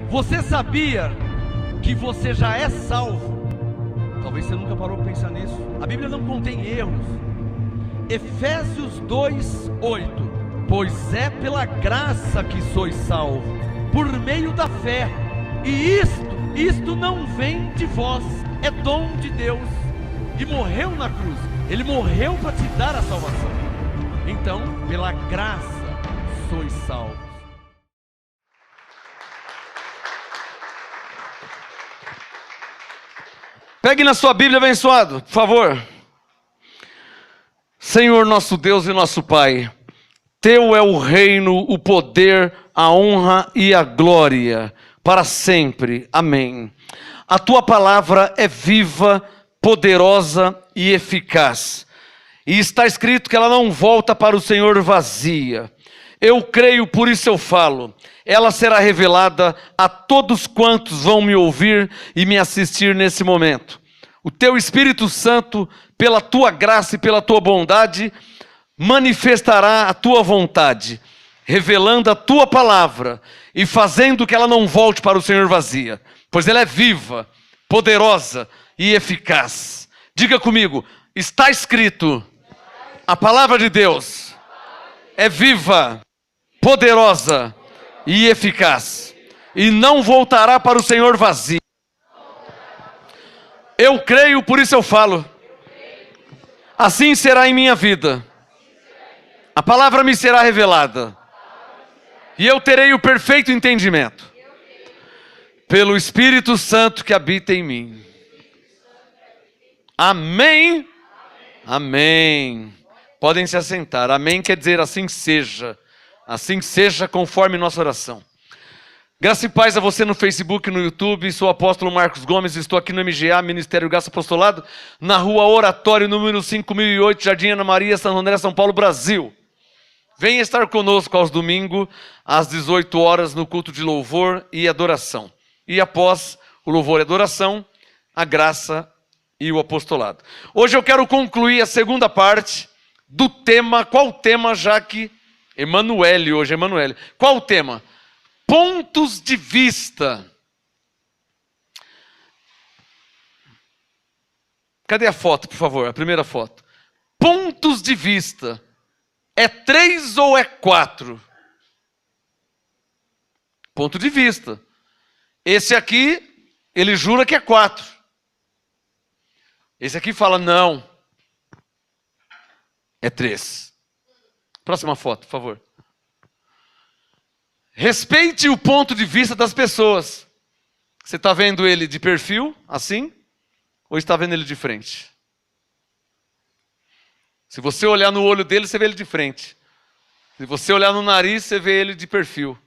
Você sabia que você já é salvo? Talvez você nunca parou para pensar nisso. A Bíblia não contém erros. Efésios 2:8. Pois é pela graça que sois salvos, por meio da fé. E isto não vem de vós, é dom de Deus. E morreu na cruz. Ele morreu para te dar a salvação. Então, pela graça sois salvos. Pegue na sua Bíblia, abençoado, por favor. Senhor nosso Deus e nosso Pai, Teu é o reino, o poder, a honra e a glória, para sempre. Amém. A Tua palavra é viva, poderosa e eficaz. E está escrito que ela não volta para o Senhor vazia. Eu creio, por isso eu falo. Ela será revelada a todos quantos vão me ouvir e me assistir nesse momento. O Teu Espírito Santo, pela Tua graça e pela Tua bondade, manifestará a Tua vontade, revelando a Tua palavra e fazendo que ela não volte para o Senhor vazia, pois ela é viva, poderosa e eficaz. Diga comigo, está escrito, a palavra de Deus é viva, poderosa e eficaz, e não voltará para o Senhor vazio. Eu creio, por isso eu falo. Assim será em minha vida. A palavra me será revelada. E eu terei o perfeito entendimento. Pelo Espírito Santo que habita em mim. Amém? Amém. Podem se assentar. Amém quer dizer assim seja. Assim seja conforme nossa oração. Graça e paz a você no Facebook e no YouTube. Sou o apóstolo Marcos Gomes, estou aqui no MGA, Ministério Graça Apostolado, na rua Oratório, número 5008, Jardim Ana Maria, Santo André, São Paulo, Brasil. Venha estar conosco aos domingos, às 18 horas, no culto de louvor e adoração. E após o louvor e adoração, a graça e o apostolado. Hoje eu quero concluir a segunda parte do tema. Qual o tema, já que Emanuele hoje, Emanuele. Qual o tema? Pontos de vista. Cadê a foto, por favor? A primeira foto. Pontos de vista. É 3 ou é 4? Ponto de vista. Esse aqui, ele jura que é 4. Esse aqui fala, não. É 3. Próxima foto, por favor. Respeite o ponto de vista das pessoas. Você está vendo ele de perfil, assim? Ou está vendo ele de frente? Se você olhar no olho dele, você vê ele de frente. Se você olhar no nariz, você vê ele de perfil.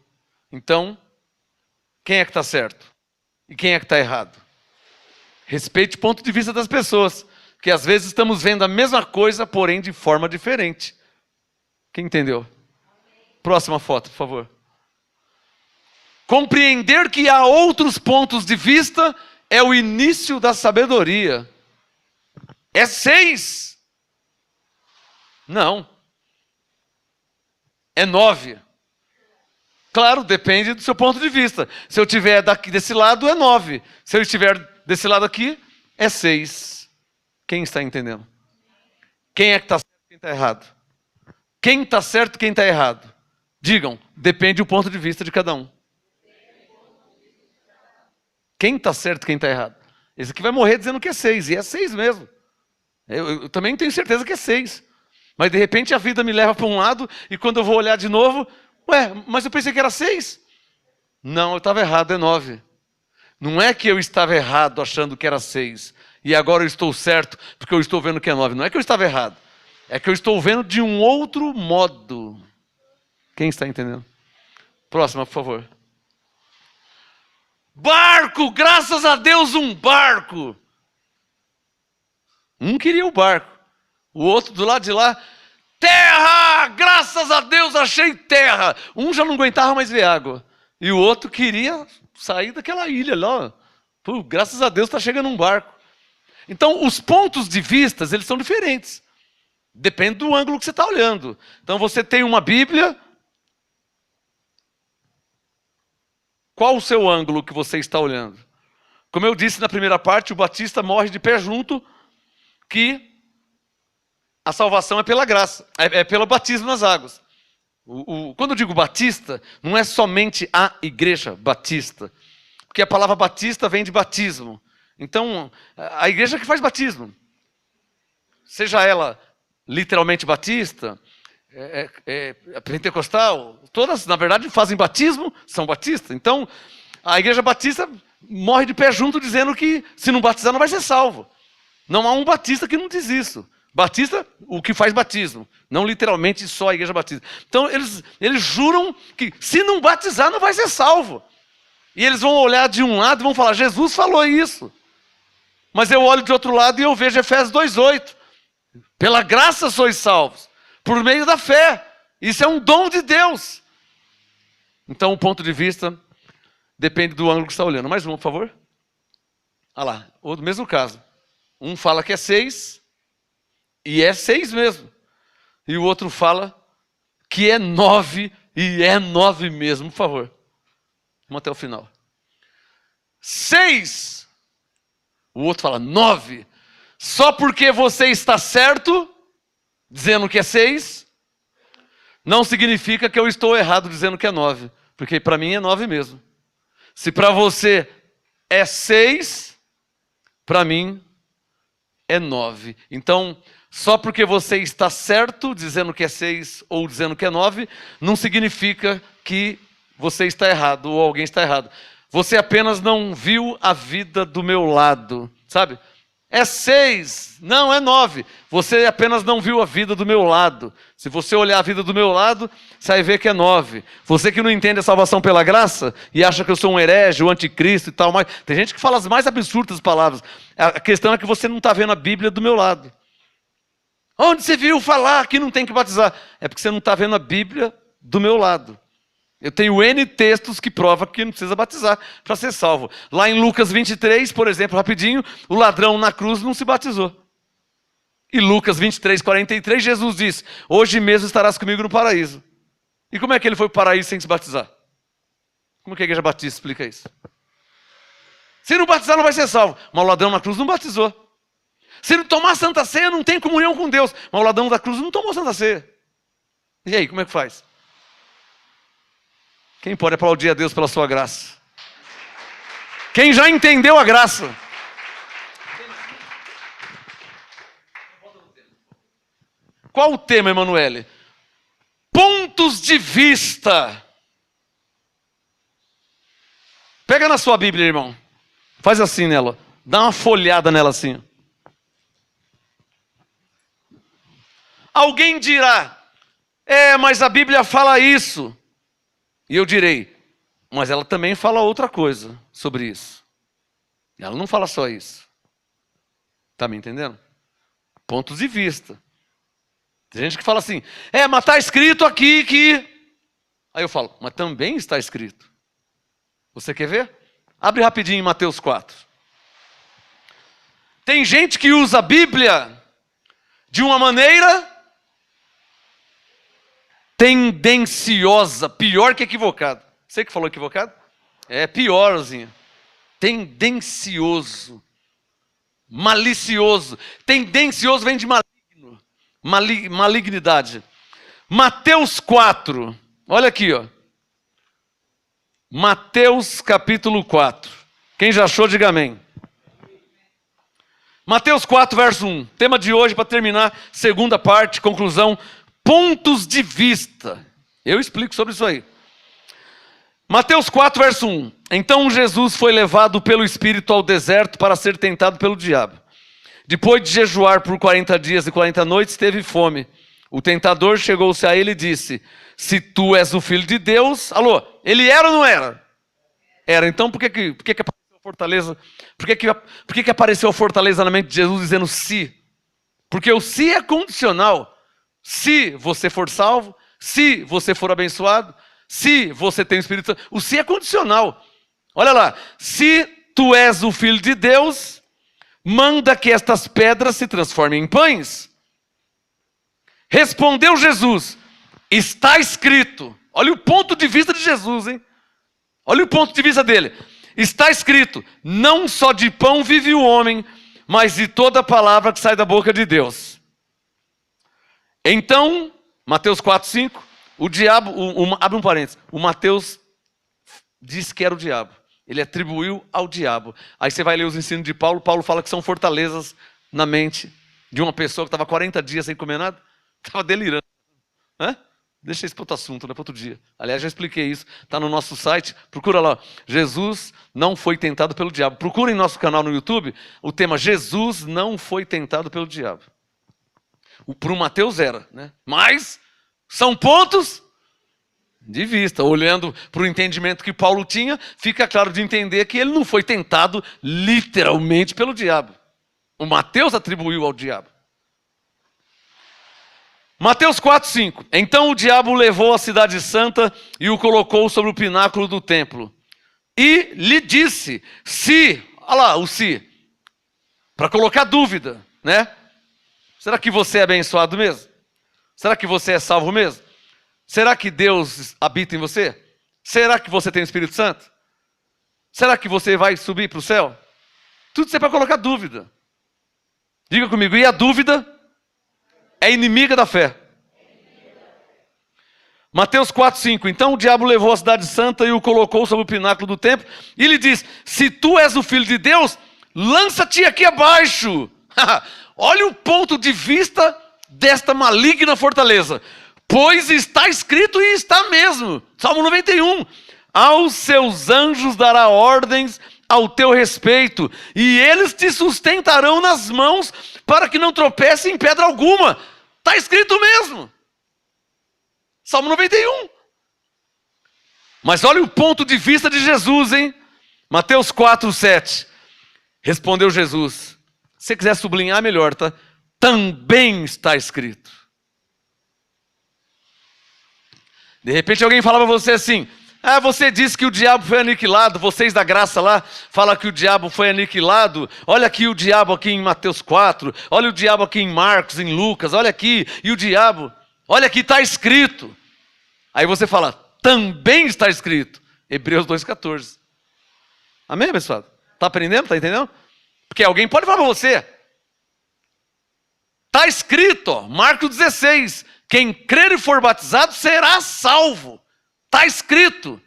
Então, quem é que está certo? E quem é que está errado? Respeite o ponto de vista das pessoas. Porque às vezes estamos vendo a mesma coisa, porém de forma diferente. Quem entendeu? Próxima foto, por favor. Compreender que há outros pontos de vista é o início da sabedoria. É 6. Não. É 9. Claro, depende do seu ponto de vista. Se eu estiver daqui desse lado, é 9. Se eu estiver desse lado aqui, é 6. Quem está entendendo? Quem é que está certo e quem está errado? Quem está certo e quem está errado? Digam, depende do ponto de vista de cada um. Quem está certo e quem está errado? Esse aqui vai morrer dizendo que é 6, e é 6 mesmo. Eu também tenho certeza que é 6. Mas de repente a vida me leva para um lado, e quando eu vou olhar de novo, mas eu pensei que era 6. Não, eu estava errado, é 9. Não é que eu estava errado achando que era 6, e agora eu estou certo porque eu estou vendo que é 9. Não é que eu estava errado, é que eu estou vendo de um outro modo. Quem está entendendo? Próxima, por favor. Barco, graças a Deus, um barco. Um queria o barco, o outro do lado de lá, terra, graças a Deus achei terra. Um já não aguentava mais ver água, e o outro queria sair daquela ilha lá. Pô, graças a Deus está chegando um barco. Então os pontos de vista, eles são diferentes. Depende do ângulo que você está olhando. Então você tem uma Bíblia, Qual o seu ângulo que você está olhando? Como eu disse na primeira parte, o batista morre de pé junto que a salvação é pela graça, é pelo batismo nas águas. Quando eu digo batista, não é somente a igreja batista, porque a palavra batista vem de batismo. Então, a igreja que faz batismo, seja ela literalmente batista, pentecostal, todas, na verdade, fazem batismo, são batistas. Então, a igreja batista morre de pé junto dizendo que se não batizar não vai ser salvo. Não há um batista que não diz isso. Batista, o que faz batismo, não literalmente só a igreja batista. Então, eles juram que se não batizar não vai ser salvo. E eles vão olhar de um lado e vão falar, Jesus falou isso. Mas eu olho de outro lado e eu vejo Efésios 2:8. Pela graça sois salvos, por meio da fé. Isso é um dom de Deus. Então o ponto de vista depende do ângulo que você está olhando. Mais um, por favor. Olha lá, o mesmo caso. Um fala que é 6, e é 6 mesmo. E o outro fala que é 9, e é 9 mesmo. Por favor. Vamos até o final. 6. O outro fala 9. Só porque você está certo, dizendo que é 6, não significa que eu estou errado dizendo que é 9. Porque para mim é 9 mesmo. Se para você é 6, para mim é 9. Então, só porque você está certo dizendo que é 6 ou dizendo que é 9, não significa que você está errado ou alguém está errado. Você apenas não viu a vida do meu lado, sabe? É 6, não, é 9. Você apenas não viu a vida do meu lado. Se você olhar a vida do meu lado, você vai ver que é 9. Você que não entende a salvação pela graça e acha que eu sou um herege, um anticristo e tal, mas tem gente que fala as mais absurdas palavras. A questão é que você não está vendo a Bíblia do meu lado. Onde você viu falar que não tem que batizar? É porque você não está vendo a Bíblia do meu lado. Eu tenho N textos que provam que não precisa batizar para ser salvo. Lá em Lucas 23, por exemplo, rapidinho, o ladrão na cruz não se batizou. E Lucas 23, 43, Jesus diz, hoje mesmo estarás comigo no paraíso. E como é que ele foi para o paraíso sem se batizar? Como que a igreja batista explica isso? Se não batizar não vai ser salvo. Mas o ladrão na cruz não batizou. Se não tomar Santa Ceia não tem comunhão com Deus. Mas o ladrão da cruz não tomou Santa Ceia. E aí, como é que faz? Quem pode aplaudir a Deus pela sua graça? Quem já entendeu a graça? Qual o tema, Emanuele? Pontos de vista. Pega na sua Bíblia, irmão. Faz assim nela. Dá uma folhada nela assim. Alguém dirá, mas a Bíblia fala isso. E eu direi, mas ela também fala outra coisa sobre isso. Ela não fala só isso. Está me entendendo? Pontos de vista. Tem gente que fala assim, mas está escrito aqui que... Aí eu falo, mas também está escrito. Você quer ver? Abre rapidinho em Mateus 4. Tem gente que usa a Bíblia de uma maneira tendenciosa, pior que equivocado. Você que falou equivocado? É piorzinho. Tendencioso. Malicioso. Tendencioso vem de maligno. Malignidade. Mateus 4. Olha aqui, ó. Mateus capítulo 4. Quem já achou, diga amém. Mateus 4, verso 1. Tema de hoje, para terminar, segunda parte, conclusão. Pontos de vista. Eu explico sobre isso aí. Mateus 4, verso 1. Então Jesus foi levado pelo Espírito ao deserto para ser tentado pelo diabo. Depois de jejuar por 40 dias e 40 noites, teve fome. O tentador chegou-se a ele e disse, se tu és o Filho de Deus... Alô, ele era ou não era? Era. Então por que apareceu a fortaleza? Por que apareceu a fortaleza na mente de Jesus dizendo se? Porque o se é condicional. Se você for salvo, se você for abençoado, se você tem o Espírito Santo, o se é condicional. Olha lá, se tu és o Filho de Deus, manda que estas pedras se transformem em pães. Respondeu Jesus, está escrito. Olha o ponto de vista de Jesus, hein? Olha o ponto de vista dele. Está escrito, não só de pão vive o homem, mas de toda palavra que sai da boca de Deus. Então, Mateus 4, 5, o diabo, abre um parênteses, o Mateus disse que era o diabo. Ele atribuiu ao diabo. Aí você vai ler os ensinos de Paulo, Paulo fala que são fortalezas na mente de uma pessoa que estava 40 dias sem comer nada, estava delirando. Hã? Deixa isso para outro assunto, para outro dia. Aliás, já expliquei isso, está no nosso site, procura lá. Jesus não foi tentado pelo diabo. Procura em nosso canal no YouTube o tema Jesus não foi tentado pelo diabo. Para o Mateus era, né? Mas são pontos de vista. Olhando para o entendimento que Paulo tinha, fica claro de entender que ele não foi tentado literalmente pelo diabo. O Mateus atribuiu ao diabo. Mateus 4, 5. Então o diabo levou a cidade santa e o colocou sobre o pináculo do templo. E lhe disse, se, olha lá o se, para colocar dúvida, né? Será que você é abençoado mesmo? Será que você é salvo mesmo? Será que Deus habita em você? Será que você tem o Espírito Santo? Será que você vai subir para o céu? Tudo isso é para colocar dúvida. Diga comigo, e a dúvida é inimiga da fé. Mateus 4, 5. Então o diabo levou a cidade santa e o colocou sobre o pináculo do templo e lhe diz, se tu és o filho de Deus, lança-te aqui abaixo. Olha o ponto de vista desta maligna fortaleza. Pois está escrito e está mesmo. Salmo 91. Aos seus anjos dará ordens ao teu respeito, e eles te sustentarão nas mãos para que não tropece em pedra alguma. Está escrito mesmo. Salmo 91. Mas olha o ponto de vista de Jesus, hein? Mateus 4, 7. Respondeu Jesus. Se você quiser sublinhar, melhor, tá? Também está escrito. De repente alguém fala para você assim, você disse que o diabo foi aniquilado, vocês da graça lá falam que o diabo foi aniquilado, olha aqui o diabo aqui em Mateus 4, olha o diabo aqui em Marcos, em Lucas, olha aqui, e o diabo, olha aqui está escrito. Aí você fala, também está escrito, Hebreus 2,14. Amém, abençoado? Está aprendendo, está entendendo? Porque alguém pode falar para você, está escrito, ó, Marcos 16, quem crer e for batizado será salvo. Está escrito.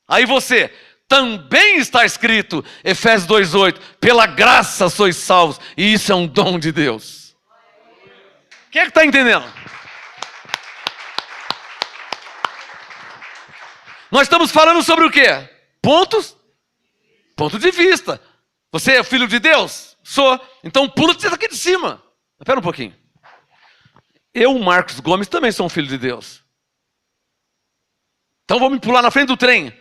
Aí você, também está escrito, Efésios 2,8, pela graça sois salvos, e isso é um dom de Deus. Quem é que está entendendo? Nós estamos falando sobre o quê? Pontos? Ponto de vista. Você é filho de Deus? Sou. Então pula daqui de cima. Espera um pouquinho. Eu, Marcos Gomes, também sou um filho de Deus. Então vou me pular na frente do trem,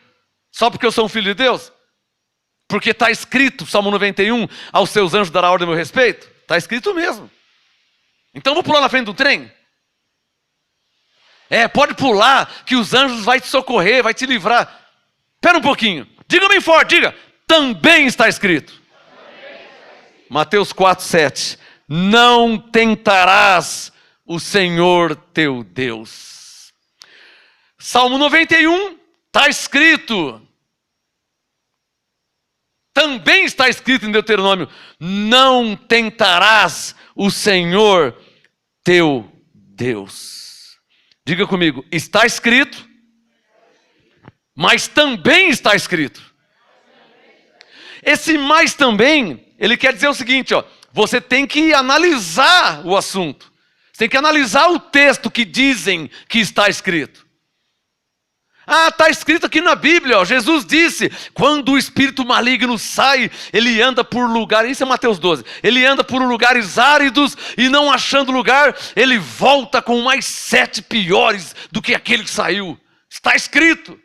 só porque eu sou um filho de Deus? Porque está escrito, Salmo 91, aos seus anjos dará ordem a meu respeito? Está escrito mesmo. Então vou pular na frente do trem? Pode pular, que os anjos vão te socorrer, vai te livrar. Espera um pouquinho, diga bem forte, diga, também está escrito. Mateus 4, 7. Não tentarás o Senhor teu Deus. Salmo 91, está escrito. Também está escrito em Deuteronômio, não tentarás o Senhor teu Deus. Diga comigo, está escrito, mas também está escrito. Esse mais também, ele quer dizer o seguinte, ó, você tem que analisar o assunto. Você tem que analisar o texto que dizem que está escrito. Está escrito aqui na Bíblia, ó, Jesus disse, quando o espírito maligno sai, ele anda por lugares, isso é Mateus 12, ele anda por lugares áridos e não achando lugar, ele volta com mais 7 piores do que aquele que saiu. Está escrito.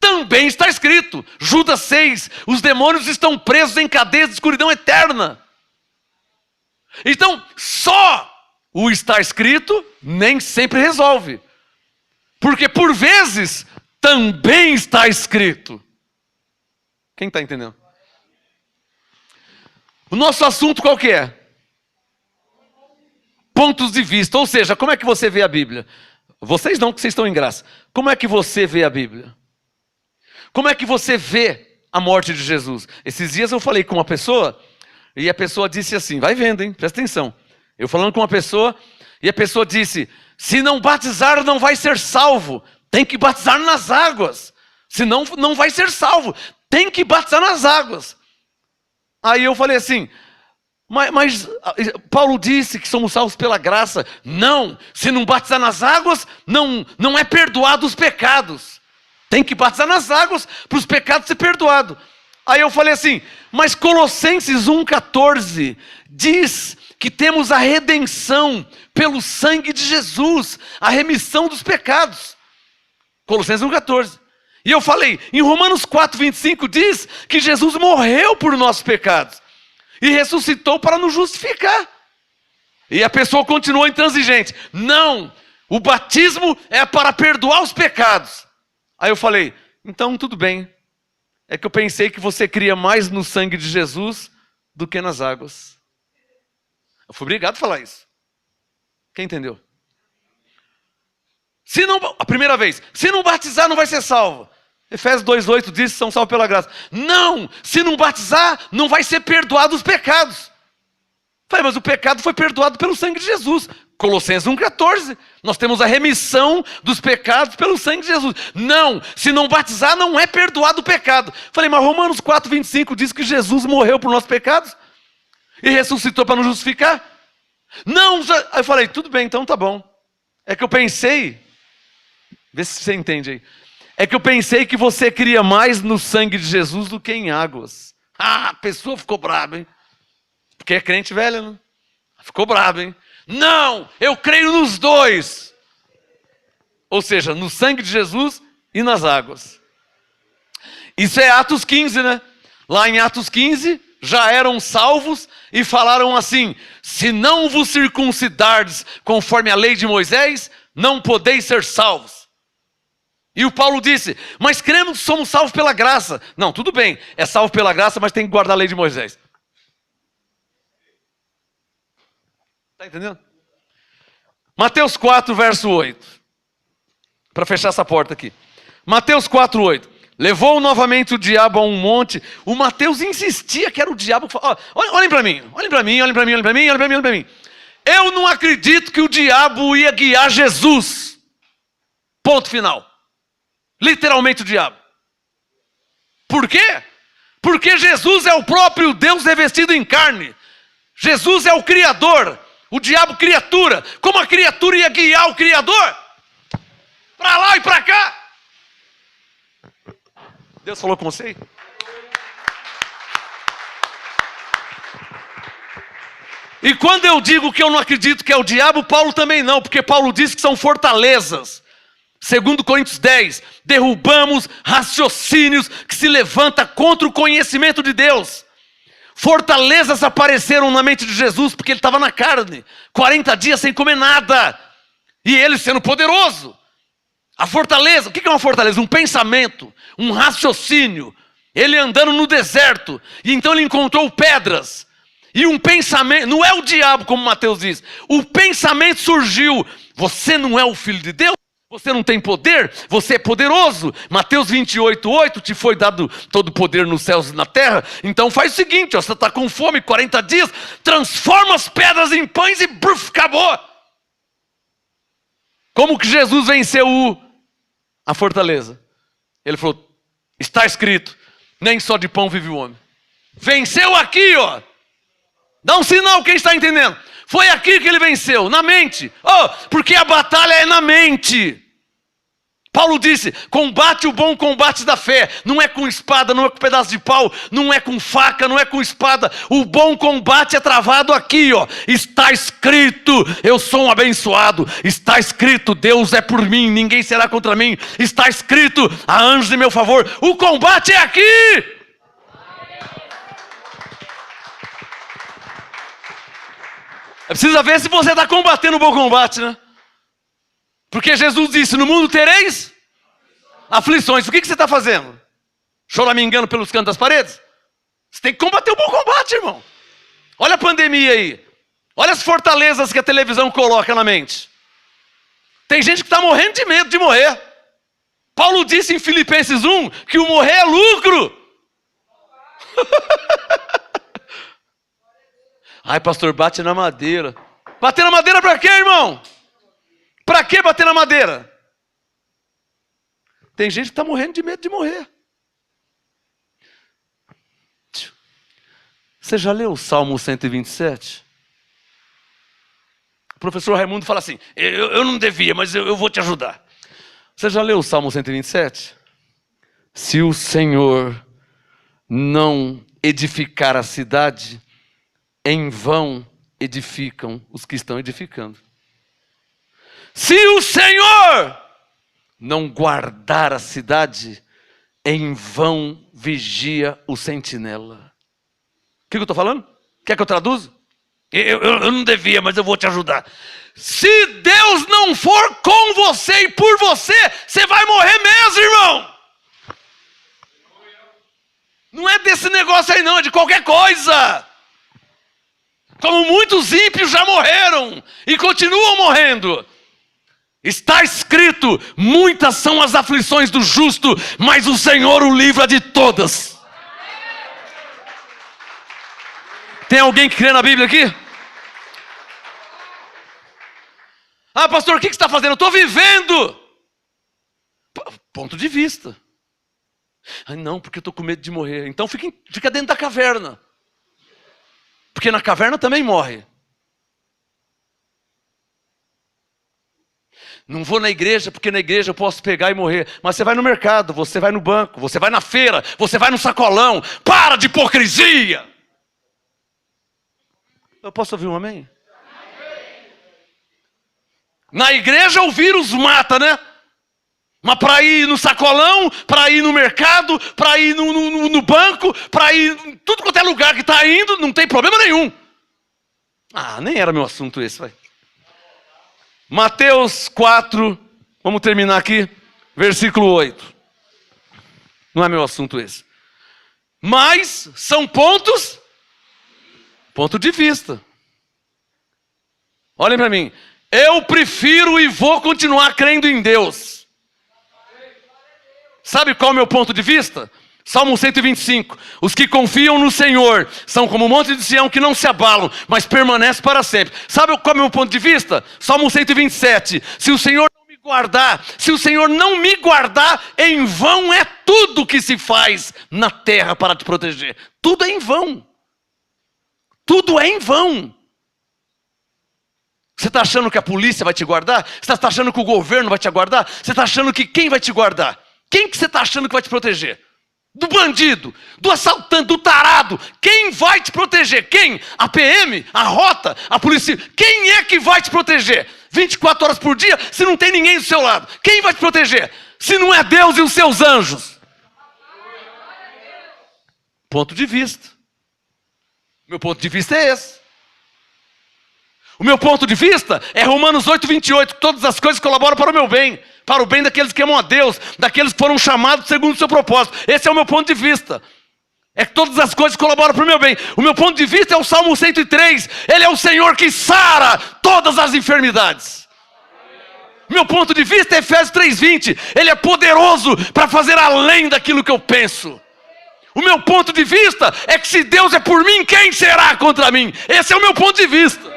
Também está escrito, Judas 6, os demônios estão presos em cadeias de escuridão eterna. Então, só o está escrito nem sempre resolve. Porque por vezes também está escrito. Quem está entendendo? O nosso assunto qual que é? Pontos de vista, ou seja, como é que você vê a Bíblia? Vocês não, que vocês estão em graça. Como é que você vê a Bíblia? Como é que você vê a morte de Jesus? Esses dias eu falei com uma pessoa, e a pessoa disse assim, vai vendo, hein? Presta atenção. Eu falando com uma pessoa, e a pessoa disse, se não batizar não vai ser salvo. Tem que batizar nas águas. Senão não vai ser salvo. Tem que batizar nas águas. Aí eu falei assim, mas Paulo disse que somos salvos pela graça. Não, se não batizar nas águas, não é perdoado os pecados. Tem que batizar nas águas para os pecados ser perdoado. Aí eu falei assim, mas Colossenses 1,14 diz que temos a redenção pelo sangue de Jesus, a remissão dos pecados. Colossenses 1,14. E eu falei, em Romanos 4,25 diz que Jesus morreu por nossos pecados e ressuscitou para nos justificar. E a pessoa continuou intransigente. Não, o batismo é para perdoar os pecados. Aí eu falei, então tudo bem. É que eu pensei que você cria mais no sangue de Jesus do que nas águas. Eu fui obrigado a falar isso. Quem entendeu? Se não, a primeira vez, se não batizar não vai ser salvo. Efésios 2,8 diz que são salvos pela graça. Não, se não batizar não vai ser perdoado os pecados. Falei, mas o pecado foi perdoado pelo sangue de Jesus. Colossenses 1,14. Nós temos a remissão dos pecados pelo sangue de Jesus. Não, se não batizar não é perdoado o pecado. Falei, mas Romanos 4,25 diz que Jesus morreu por nossos pecados e ressuscitou para nos justificar. Não, aí eu falei, tudo bem, então tá bom. É que eu pensei, vê se você entende aí. É que eu pensei que você cria mais no sangue de Jesus do que em águas. Ah, a pessoa ficou brava, hein? Porque é crente velha, né? Ficou brava, hein? Não, eu creio nos dois. Ou seja, no sangue de Jesus e nas águas. Isso é Atos 15, né? Lá em Atos 15, já eram salvos e falaram assim, se não vos circuncidardes conforme a lei de Moisés, não podeis ser salvos. E o Paulo disse, mas cremos que somos salvos pela graça. Não, tudo bem, é salvo pela graça, mas tem que guardar a lei de Moisés. Está entendendo? Mateus 4, verso 8. Para fechar essa porta aqui. Mateus 4, 8. Levou novamente o diabo a um monte. O Mateus insistia que era o diabo. Olhem para mim, olhem para mim, olhem para mim, olhem para mim, olhem para mim, olhem para mim. Eu não acredito que o diabo ia guiar Jesus. Ponto final. Literalmente o diabo. Por quê? Porque Jesus é o próprio Deus revestido em carne. Jesus é o Criador. O diabo criatura. Como a criatura ia guiar o Criador? Para lá e para cá. Deus falou com você? E quando eu digo que eu não acredito que é o diabo, Paulo também não, porque Paulo diz que são fortalezas. 2 Coríntios 10, derrubamos raciocínios que se levantam contra o conhecimento de Deus. Fortalezas apareceram na mente de Jesus porque ele estava na carne, 40 dias sem comer nada, e ele sendo poderoso. A fortaleza, o que é uma fortaleza? Um pensamento, um raciocínio. Ele andando no deserto, e então ele encontrou pedras, e um pensamento, não é o diabo como Mateus diz, o pensamento surgiu, você não é o filho de Deus? Você não tem poder? Você é poderoso. Mateus 28, 8, te foi dado todo o poder nos céus e na terra. Então faz o seguinte, ó, você está com fome, 40 dias, transforma as pedras em pães e bruf, acabou. Como que Jesus venceu a fortaleza? Ele falou, está escrito, nem só de pão vive o homem. Venceu aqui, ó. Dá um sinal, quem está entendendo? Foi aqui que ele venceu, na mente. Oh, porque a batalha é na mente. Paulo disse, combate o bom combate da fé. Não é com espada, não é com pedaço de pau, não é com faca, não é com espada. O bom combate é travado aqui, ó. Está escrito, eu sou um abençoado. Está escrito, Deus é por mim, ninguém será contra mim. Está escrito, há anjos em meu favor. O combate é aqui. Precisa ver se você está combatendo o bom combate, né? Porque Jesus disse, no mundo tereis aflições. O que você está fazendo? Choramingando pelos cantos das paredes? Você tem que combater o bom combate, irmão. Olha a pandemia aí. Olha as fortalezas que a televisão coloca na mente. Tem gente que está morrendo de medo de morrer. Paulo disse em Filipenses 1 que o morrer é lucro. Ai, pastor, bate na madeira. Bater na madeira para quê, irmão? Para que bater na madeira? Tem gente que está morrendo de medo de morrer. Você já leu o Salmo 127? O professor Raimundo fala assim, eu não devia, mas eu vou te ajudar. Você já leu o Salmo 127? Se o Senhor não edificar a cidade, em vão edificam os que estão edificando. Se o Senhor não guardar a cidade, em vão vigia o sentinela. O que eu estou falando? Quer que eu traduza? Eu não devia, mas eu vou te ajudar. Se Deus não for com você e por você, você vai morrer mesmo, irmão. Não é desse negócio aí não, é de qualquer coisa. Como muitos ímpios já morreram e continuam morrendo. Está escrito, muitas são as aflições do justo, mas o Senhor o livra de todas. Tem alguém que crê na Bíblia aqui? Ah, pastor, o que você está fazendo? Eu estou vivendo. Ponto de vista. Ah, não, porque eu estou com medo de morrer. Então fica dentro da caverna. Porque na caverna também morre. Não vou na igreja, porque na igreja eu posso pegar e morrer. Mas você vai no mercado, você vai no banco, você vai na feira, você vai no sacolão. Para de hipocrisia! Eu posso ouvir um amém? Na igreja o vírus mata, né? Mas para ir no sacolão, para ir no mercado, para ir no banco, para ir em tudo quanto é lugar que está indo, não tem problema nenhum. Ah, nem era meu assunto esse, vai. Mateus 4, vamos terminar aqui, versículo 8. Não é meu assunto esse. Mas são ponto de vista. Olhem para mim. Eu prefiro e vou continuar crendo em Deus. Sabe qual é o meu ponto de vista? Salmo 125. Os que confiam no Senhor são como o monte de Sião que não se abalam, mas permanece para sempre. Sabe qual é o meu ponto de vista? Salmo 127. Se o Senhor não me guardar, se o Senhor não me guardar, em vão é tudo que se faz na terra para te proteger. Tudo é em vão. Tudo é em vão. Você está achando que a polícia vai te guardar? Você está achando que o governo vai te guardar? Você está achando que quem vai te guardar? Quem que você está achando que vai te proteger? Do bandido, do assaltante, do tarado. Quem vai te proteger? Quem? A PM? A rota? A polícia? Quem é que vai te proteger? 24 horas por dia, se não tem ninguém do seu lado. Quem vai te proteger? Se não é Deus e os seus anjos. Ponto de vista. Meu ponto de vista é esse. O meu ponto de vista é Romanos 8, 28. Todas as coisas colaboram para o meu bem. Para o bem daqueles que amam a Deus. Daqueles que foram chamados segundo o seu propósito. Esse é o meu ponto de vista. É que todas as coisas colaboram para o meu bem. O meu ponto de vista é o Salmo 103. Ele é o Senhor que sara todas as enfermidades. Meu ponto de vista é Efésios 3:20. Ele é poderoso para fazer além daquilo que eu penso. O meu ponto de vista é que se Deus é por mim, quem será contra mim? Esse é o meu ponto de vista.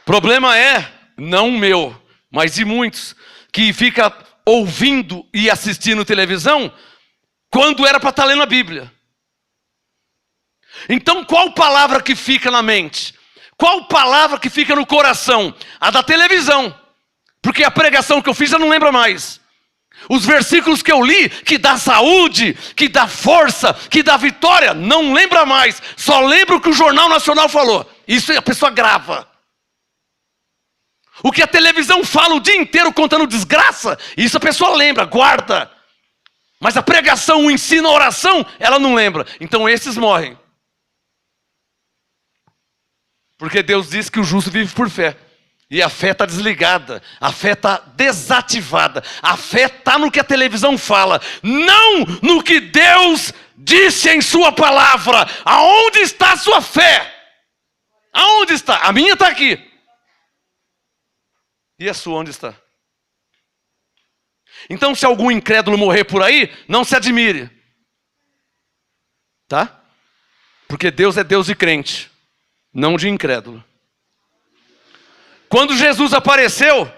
Problema é, não meu, mas de muitos, que fica ouvindo e assistindo televisão, quando era para estar lendo a Bíblia. Então qual palavra que fica na mente? Qual palavra que fica no coração? A da televisão. Porque a pregação que eu fiz eu não lembro mais. Os versículos que eu li, que dá saúde, que dá força, que dá vitória, não lembra mais. Só lembro o que o Jornal Nacional falou. Isso a pessoa grava. O que a televisão fala o dia inteiro contando desgraça, isso a pessoa lembra, guarda. Mas a pregação, o ensino, a oração, ela não lembra. Então esses morrem. Porque Deus diz que o justo vive por fé. E a fé está desligada, a fé está desativada. A fé está no que a televisão fala, não no que Deus disse em sua palavra. Aonde está a sua fé? Aonde está? A minha está aqui. E a sua onde está? Então, se algum incrédulo morrer por aí, não se admire. Tá? Porque Deus é Deus de crente, não de incrédulo. Quando Jesus apareceu,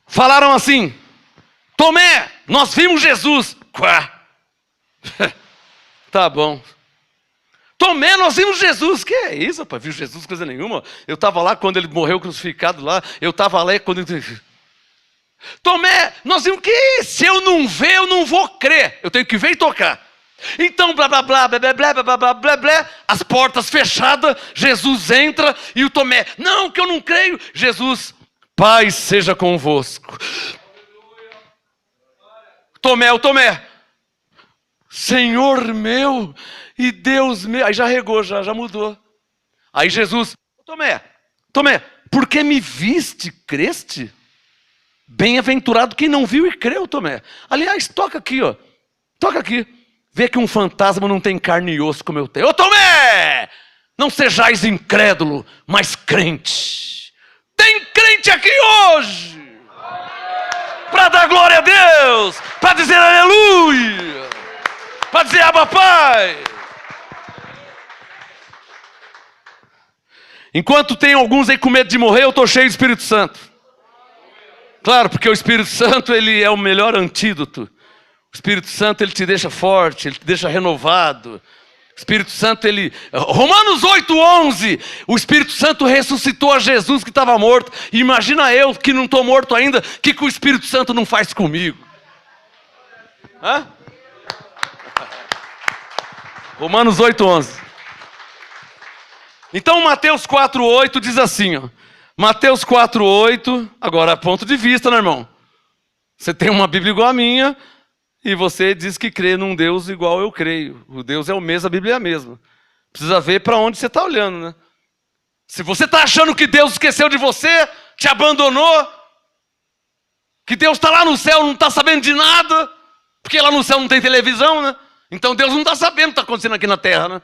falaram assim: Tomé, nós vimos Jesus. Quá. Tá bom. Tomé, nós vimos Jesus. Que é isso, rapaz? Viu Jesus coisa nenhuma? Eu estava lá quando ele morreu crucificado lá. Eu estava lá quando... Tomé, nós vimos que se eu não ver, eu não vou crer. Eu tenho que ver e tocar. Então, blá, blá, blá, blá, blá, blá, blá, blá, blá, blá, as portas fechadas, Jesus entra e o Tomé, não, que eu não creio. Jesus, paz seja convosco. Tomé, o Tomé, Senhor meu e Deus meu. Aí já regou, já mudou. Aí Jesus, Tomé, por que me viste, creste? Bem-aventurado quem não viu e creu, Tomé. Aliás, toca aqui, ó. Toca aqui. Vê que um fantasma não tem carne e osso como eu tenho. Ô Tomé! Não sejais incrédulo, mas crente. Tem crente aqui hoje! Para dar glória a Deus! Para dizer aleluia! Para dizer Abba Pai! Enquanto tem alguns aí com medo de morrer, eu estou cheio do Espírito Santo. Claro, porque o Espírito Santo, ele é o melhor antídoto. O Espírito Santo, ele te deixa forte, ele te deixa renovado. O Espírito Santo, ele... Romanos 8:11, o Espírito Santo ressuscitou a Jesus que estava morto. E imagina eu, que não estou morto ainda, o que o Espírito Santo não faz comigo? Hã? Romanos 8:11. Então Mateus 4:8 diz assim, ó. Mateus 4:8, agora ponto de vista, né, irmão? Você tem uma Bíblia igual a minha e você diz que crê num Deus igual eu creio. O Deus é o mesmo, a Bíblia é a mesma. Precisa ver para onde você está olhando, né? Se você está achando que Deus esqueceu de você, te abandonou, que Deus está lá no céu, não está sabendo de nada, porque lá no céu não tem televisão, né? Então Deus não está sabendo o que está acontecendo aqui na terra, né?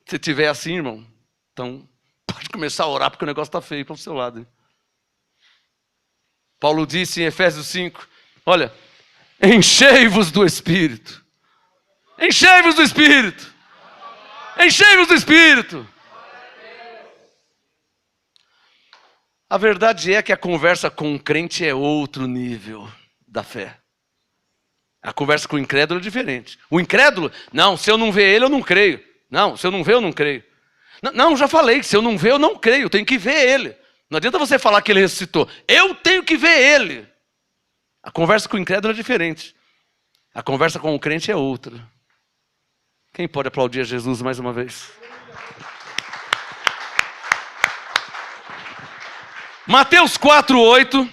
Se tiver assim, irmão, então pode começar a orar porque o negócio está feio para o seu lado. Hein? Paulo disse em Efésios 5, olha, enchei-vos do Espírito. Enchei-vos do Espírito. Enchei-vos do Espírito. A verdade é que a conversa com o crente é outro nível da fé. A conversa com o incrédulo é diferente. O incrédulo, não, se eu não ver ele, eu não creio. Não, se eu não ver, eu não creio. Não, já falei, se eu não ver, eu não creio, eu tenho que ver ele. Não adianta você falar que ele ressuscitou. Eu tenho que ver ele. A conversa com o incrédulo é diferente. A conversa com o crente é outra. Quem pode aplaudir a Jesus mais uma vez? Mateus 4:8.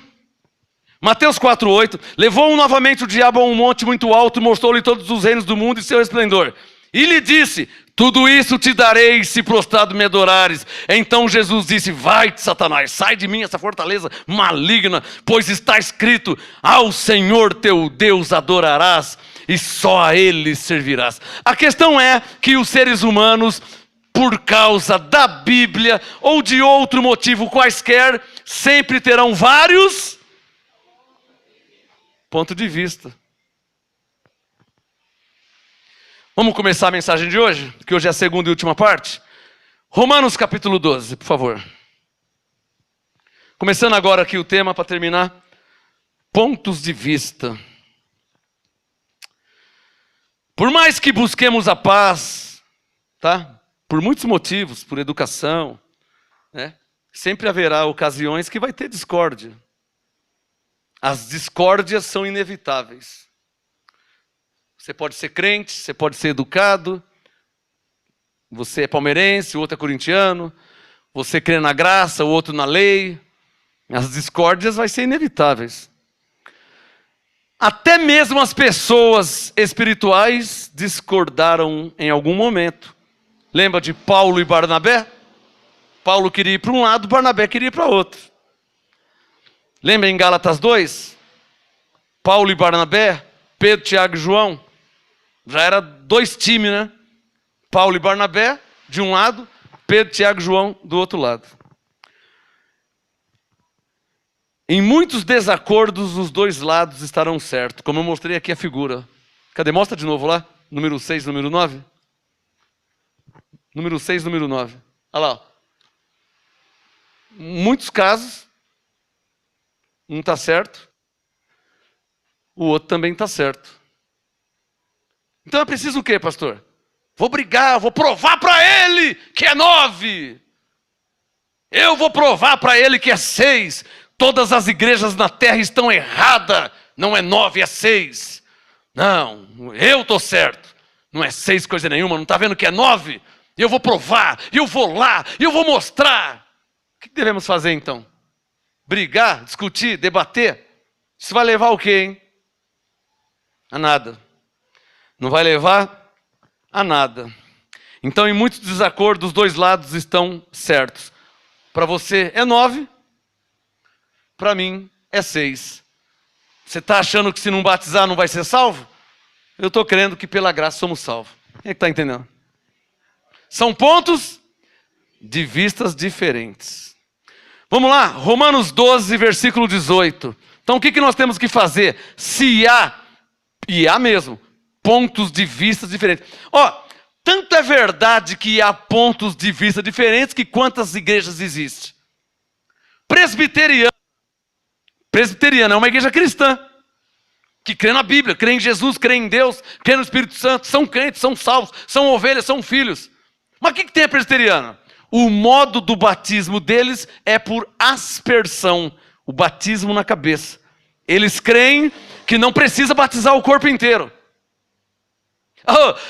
Mateus 4:8. Levou novamente o diabo a um monte muito alto, mostrou-lhe todos os reinos do mundo e seu esplendor. E lhe disse, tudo isso te darei se prostrado me adorares. Então Jesus disse, vai-te, Satanás, sai de mim essa fortaleza maligna, pois está escrito, ao Senhor teu Deus adorarás e só a Ele servirás. A questão é que os seres humanos, por causa da Bíblia ou de outro motivo quaisquer, sempre terão vários pontos de vista. Vamos começar a mensagem de hoje, que hoje é a segunda e última parte. Romanos capítulo 12, por favor. Começando agora aqui o tema para terminar. Pontos de vista. Por mais que busquemos a paz, tá? Por muitos motivos, por educação, né? Sempre haverá ocasiões que vai ter discórdia. As discórdias são inevitáveis. Você pode ser crente, você pode ser educado, você é palmeirense, o outro é corintiano, você crê na graça, o outro na lei. As discórdias vão ser inevitáveis. Até mesmo as pessoas espirituais discordaram em algum momento. Lembra de Paulo e Barnabé? Paulo queria ir para um lado, Barnabé queria ir para outro. Lembra em Gálatas 2? Paulo e Barnabé, Pedro, Tiago e João. Já era dois times, né? Paulo e Barnabé, de um lado, Pedro, Tiago e João, do outro lado. Em muitos desacordos, os dois lados estarão certos. Como eu mostrei aqui a figura. Cadê? Mostra de novo lá. Número 6, número 9. Número 6, número 9. Olha lá. Ó. Muitos casos, um está certo, o outro também está certo. Então é preciso o quê, pastor? Vou brigar, vou provar para ele que é 9. Eu vou provar para ele que é 6. Todas as igrejas na terra estão erradas. Não é 9, é 6. Não, eu estou certo. Não é 6 coisa nenhuma, não está vendo que é 9? Eu vou provar, eu vou lá, eu vou mostrar. O que devemos fazer então? Brigar, discutir, debater? Isso vai levar ao quê, hein? A nada. Não vai levar a nada. Então, em muitos desacordos, os dois lados estão certos. Para você é 9, para mim é 6. Você está achando que se não batizar não vai ser salvo? Eu estou crendo que pela graça somos salvos. Quem é que está entendendo? São pontos de vistas diferentes. Vamos lá, Romanos 12, versículo 18. Então o que nós temos que fazer? Se há, e há mesmo, pontos de vista diferentes. Ó, tanto é verdade que há pontos de vista diferentes que quantas igrejas existem? Presbiteriana é uma igreja cristã, que crê na Bíblia, crê em Jesus, crê em Deus, crê no Espírito Santo, são crentes, são salvos, são ovelhas, são filhos. Mas o que tem a presbiteriana? O modo do batismo deles é por aspersão, o batismo na cabeça. Eles creem que não precisa batizar o corpo inteiro.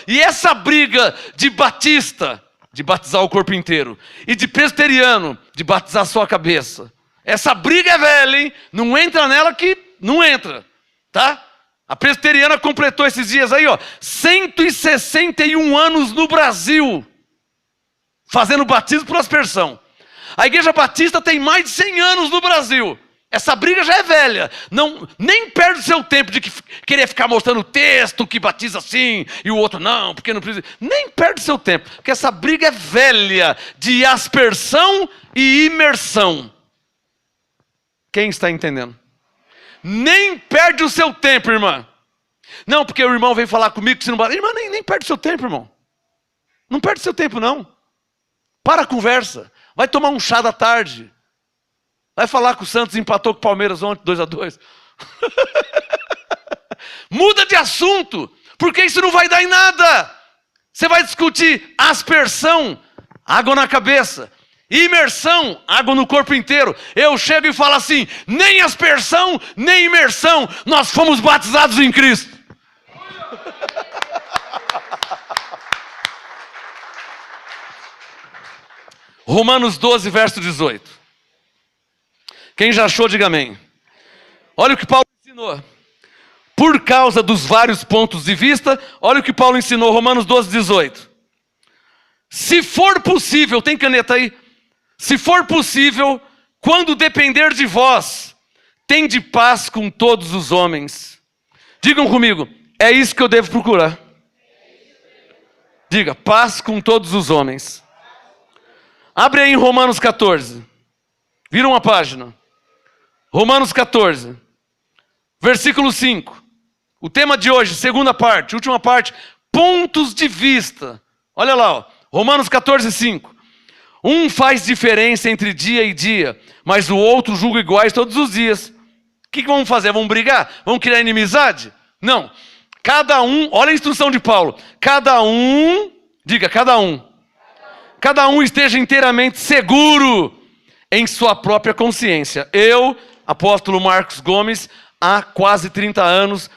E essa briga de batista, de batizar o corpo inteiro, e de presbiteriano, de batizar só a cabeça, essa briga é velha, hein? Não entra nela que não entra, tá? A presbiteriana completou esses dias aí, 161 anos no Brasil, fazendo batismo por aspersão. A Igreja Batista tem mais de 100 anos no Brasil. Essa briga já é velha. Não, nem perde o seu tempo de querer ficar mostrando o texto que batiza assim e o outro não, porque não precisa. Nem perde o seu tempo, porque essa briga é velha de aspersão e imersão. Quem está entendendo? Nem perde o seu tempo, irmã. Não, porque o irmão veio falar comigo que se não bate. Irmã, nem perde o seu tempo, irmão. Não perde o seu tempo, não. Para a conversa. Vai tomar um chá da tarde. Vai falar que o Santos empatou com o Palmeiras ontem, 2-2. Muda de assunto, porque isso não vai dar em nada. Você vai discutir aspersão, água na cabeça. Imersão, água no corpo inteiro. Eu chego e falo assim, nem aspersão, nem imersão. Nós fomos batizados em Cristo. Romanos 12, verso 18. Quem já achou, diga amém. Olha o que Paulo ensinou. Por causa dos vários pontos de vista, olha o que Paulo ensinou, Romanos 12, 18. Se for possível, tem caneta aí? Se for possível, quando depender de vós, tende paz com todos os homens. Digam comigo, é isso que eu devo procurar. Diga, paz com todos os homens. Abre aí em Romanos 14. Vira uma página. Romanos 14, versículo 5. O tema de hoje, segunda parte, última parte, pontos de vista. Olha lá, Romanos 14, 5. Um faz diferença entre dia e dia, mas o outro julga iguais todos os dias. O que vamos fazer? Vamos brigar? Vamos criar inimizade? Não. Cada um, olha a instrução de Paulo. Cada um, diga, cada um esteja inteiramente seguro em sua própria consciência. Eu, apóstolo Marcos Gomes, há quase 30 anos,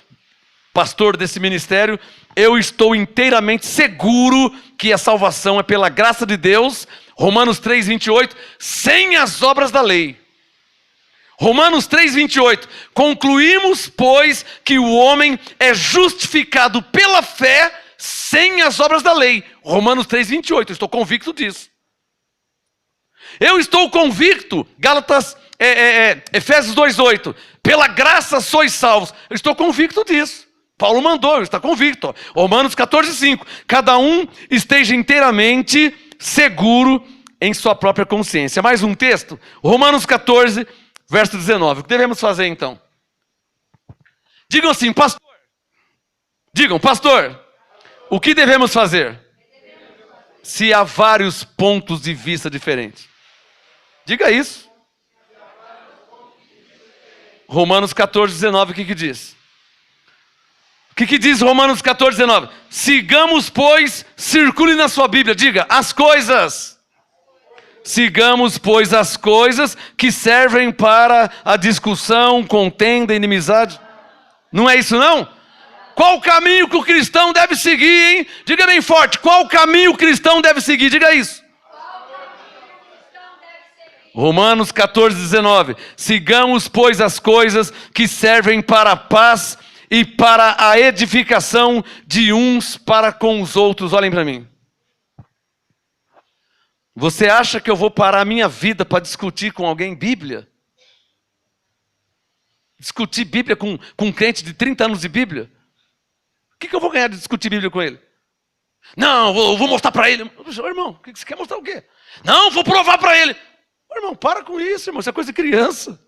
pastor desse ministério, eu estou inteiramente seguro que a salvação é pela graça de Deus, Romanos 3, 28, sem as obras da lei. Romanos 3, 28, concluímos, pois, que o homem é justificado pela fé sem as obras da lei. Romanos 3, 28, eu estou convicto disso. Eu estou convicto, Efésios 2,8, pela graça sois salvos. Eu estou convicto disso. Paulo mandou, eu estou convicto. Romanos 14,5. Cada um esteja inteiramente seguro em sua própria consciência. Mais um texto, Romanos 14, Verso 19. O que devemos fazer então? Digam assim, pastor. Digam, pastor. O que devemos fazer? Se há vários pontos de vista diferentes. Diga isso. Romanos 14, 19, o que diz? O que diz Romanos 14, 19? Sigamos, pois, circule na sua Bíblia, diga, as coisas. Sigamos, pois, as coisas que servem para a discussão, contenda, inimizade. Não é isso não? Qual o caminho que o cristão deve seguir, hein? Diga bem forte, qual o caminho o cristão deve seguir? Diga isso. Romanos 14, 19. Sigamos, pois, as coisas que servem para a paz e para a edificação de uns para com os outros. Olhem para mim. Você acha que eu vou parar a minha vida para discutir com alguém Bíblia? Discutir Bíblia com um crente de 30 anos de Bíblia? O que eu vou ganhar de discutir Bíblia com ele? Não, eu vou mostrar para ele. Irmão, o que você quer mostrar o quê? Não, vou provar para ele. Irmão, para com isso, irmão. Isso é coisa de criança.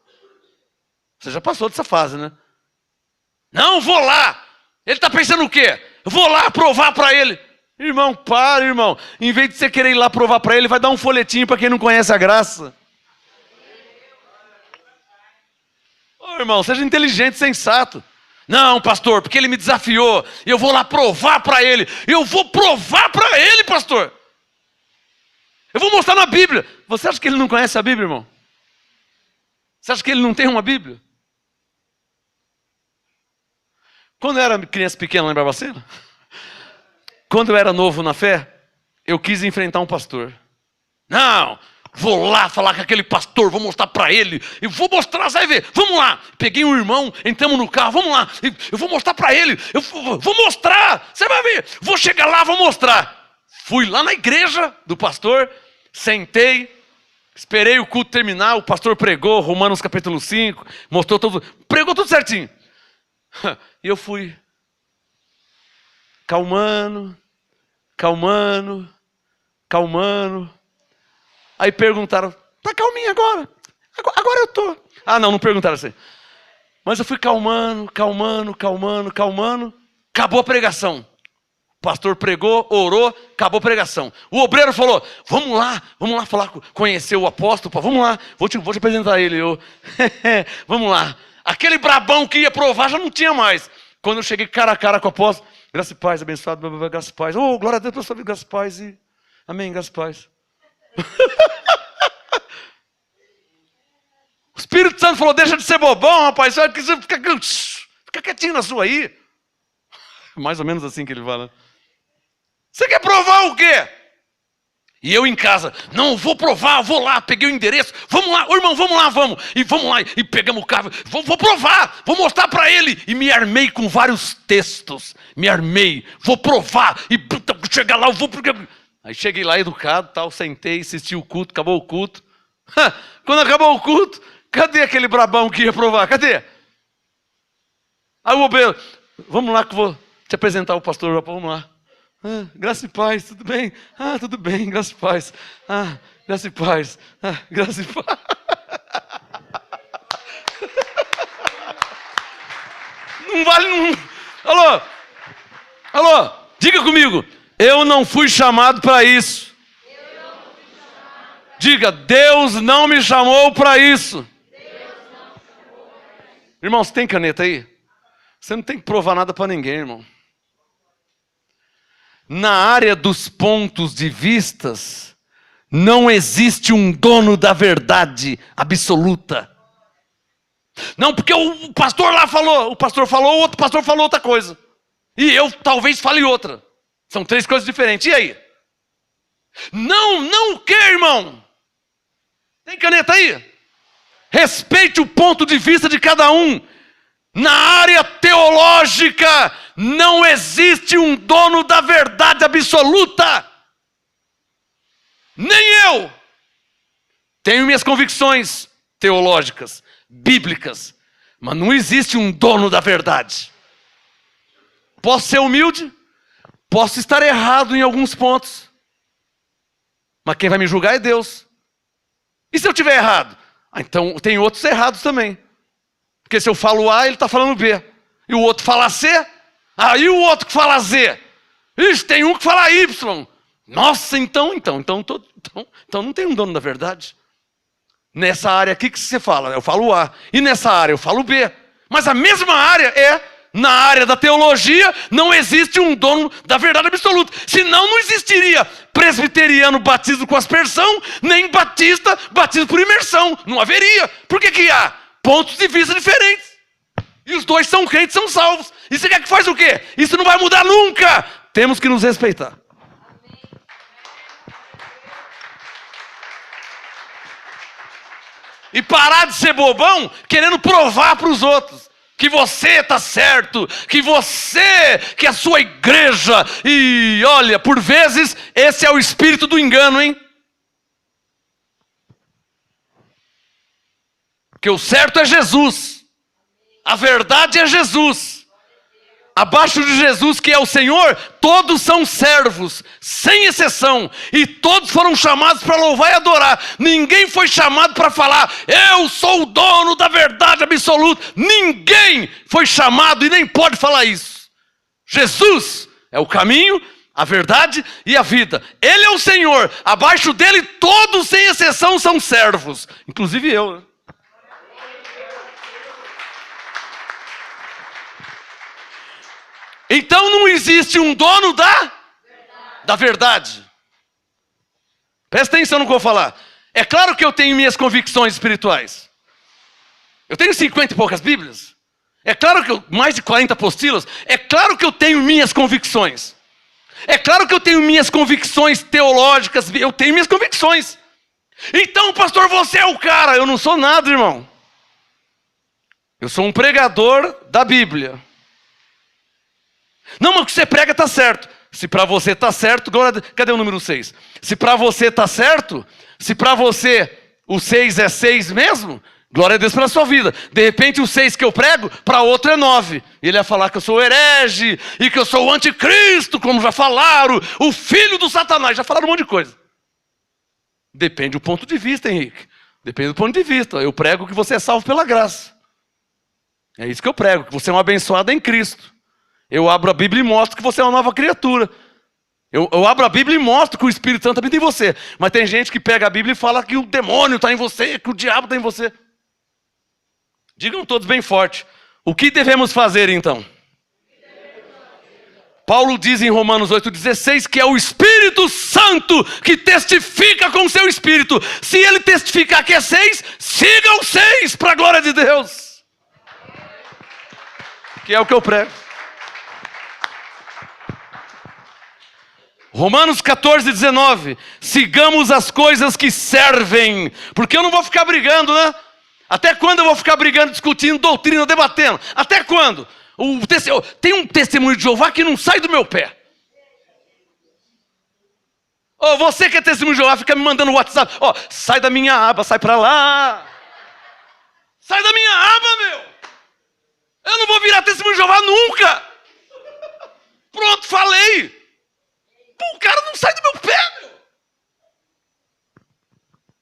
Você já passou dessa fase, né? Não, vou lá. Ele está pensando o quê? Eu vou lá provar para ele. Irmão, para, irmão. Em vez de você querer ir lá provar para ele, vai dar um folhetinho para quem não conhece a graça. Ô, irmão, seja inteligente, sensato. Não, pastor, porque ele me desafiou. Eu vou lá provar para ele. Eu vou provar para ele, pastor. Eu vou mostrar na Bíblia. Você acha que ele não conhece a Bíblia, irmão? Você acha que ele não tem uma Bíblia? Quando eu era criança pequena lá em Barbacena, quando eu era novo na fé, eu quis enfrentar um pastor. Não, vou lá falar com aquele pastor, vou mostrar para ele. Eu vou mostrar, você vai ver. Vamos lá. Peguei um irmão, entramos no carro, vamos lá. Eu vou mostrar para ele. Eu vou mostrar, você vai ver. Vou chegar lá, vou mostrar. Fui lá na igreja do pastor, sentei, esperei o culto terminar, o pastor pregou, Romanos capítulo 5, mostrou tudo, pregou tudo certinho. E eu fui calmando. Aí perguntaram, tá calminho agora? Agora eu tô. Ah, não perguntaram assim. Mas eu fui calmando. Acabou a pregação. O pastor pregou, orou, acabou a pregação. O obreiro falou, vamos lá falar, conhecer o apóstolo, vamos lá, vou te apresentar ele. Vamos lá. Aquele brabão que ia provar já não tinha mais. Quando eu cheguei cara a cara com o apóstolo, graça e paz, abençoado, graça e paz. Oh, glória a Deus pela sua vida, graça e paz. E... amém, graça e paz. O Espírito Santo falou, deixa de ser bobão, rapaz. Fica quietinho na sua aí. Mais ou menos assim que ele fala. Você quer provar o quê? E eu em casa, não, vou provar, vou lá, peguei o endereço, vamos lá, ô irmão, vamos lá, e pegamos o carro, vou provar, vou mostrar para ele, e me armei com vários textos, vou provar, e chegar lá, eu vou, aí cheguei lá educado, tal, sentei, assisti o culto, acabou o culto, quando acabou o culto, cadê aquele brabão que ia provar, cadê? Aí o obreiro, vamos lá que eu vou te apresentar o pastor, vamos lá. Ah, graça e paz, tudo bem? Ah, tudo bem, graça e paz. Ah, graça e paz. Ah, graça e paz. Não vale, não. Alô, diga comigo. Eu não fui chamado para isso. Diga, Deus não me chamou para isso. Irmão, você tem caneta aí? Você não tem que provar nada para ninguém, irmão. Na área dos pontos de vistas, não existe um dono da verdade absoluta. Não, porque o pastor lá falou, o outro pastor falou outra coisa. E eu talvez fale outra. São três coisas diferentes. E aí? Não o que, irmão? Tem caneta aí? Respeite o ponto de vista de cada um. Na área teológica, não existe um dono da verdade absoluta. Nem eu. Tenho minhas convicções teológicas, bíblicas, mas não existe um dono da verdade. Posso ser humilde, posso estar errado em alguns pontos, mas quem vai me julgar é Deus. E se eu estiver errado? Ah, então tem outros errados também. Porque se eu falo A, ele está falando B. E o outro fala C, aí o outro que fala Z. Ixi, tem um que fala Y. Nossa, então não tem um dono da verdade. Nessa área aqui que você fala, eu falo A. E nessa área eu falo B. Mas a mesma área na área da teologia, não existe um dono da verdade absoluta. Senão não existiria presbiteriano batismo com aspersão, nem batista batismo por imersão. Não haveria. Por que há? Pontos de vista diferentes. E os dois são crentes, são salvos. E você quer que faz o quê? Isso não vai mudar nunca. Temos que nos respeitar. E parar de ser bobão querendo provar para os outros que você está certo, que a sua igreja. E olha, por vezes, esse é o espírito do engano, hein? Que o certo é Jesus. A verdade é Jesus. Abaixo de Jesus, que é o Senhor, todos são servos, sem exceção. E todos foram chamados para louvar e adorar. Ninguém foi chamado para falar, eu sou o dono da verdade absoluta. Ninguém foi chamado e nem pode falar isso. Jesus é o caminho, a verdade e a vida. Ele é o Senhor. Abaixo dele, todos, sem exceção, são servos. Inclusive eu, né? Então não existe um dono da verdade. Presta atenção no que eu vou falar. É claro que eu tenho minhas convicções espirituais. Eu tenho 50 e poucas Bíblias. É claro que mais de 40 apostilas. É claro que eu tenho minhas convicções. É claro que eu tenho minhas convicções teológicas. Eu tenho minhas convicções. Então, pastor, você é o cara. Eu não sou nada, irmão. Eu sou um pregador da Bíblia. Não, mas o que você prega está certo. Se para você está certo, cadê o número 6? Se para você está certo, se para você o 6 é 6 mesmo, glória a Deus pela sua vida. De repente o 6 que eu prego, para outro é 9. Ele ia falar que eu sou herege, e que eu sou o anticristo, como já falaram, o filho do Satanás, já falaram um monte de coisa. Depende do ponto de vista, Henrique. Depende do ponto de vista. Eu prego que você é salvo pela graça. É isso que eu prego, que você é um abençoado em Cristo. Eu abro a Bíblia e mostro que você é uma nova criatura. Eu abro a Bíblia e mostro que o Espírito Santo habita em você. Mas tem gente que pega a Bíblia e fala que o demônio está em você, que o diabo está em você. Digam todos bem forte. O que devemos fazer então? Paulo diz em Romanos 8,16 que é o Espírito Santo que testifica com o seu Espírito. Se ele testificar que é 6, siga o 6 para a glória de Deus. Que é o que eu prego. Romanos 14,19. Sigamos as coisas que servem. Porque eu não vou ficar brigando, né? Até quando eu vou ficar brigando, discutindo doutrina, debatendo? Até quando? Tem um testemunho de Jeová que não sai do meu pé. Você que é testemunho de Jeová, fica me mandando WhatsApp. Sai da minha aba, sai pra lá. Sai da minha aba, meu. Eu não vou virar testemunho de Jeová nunca. Pronto, falei. O cara não sai do meu pé, meu.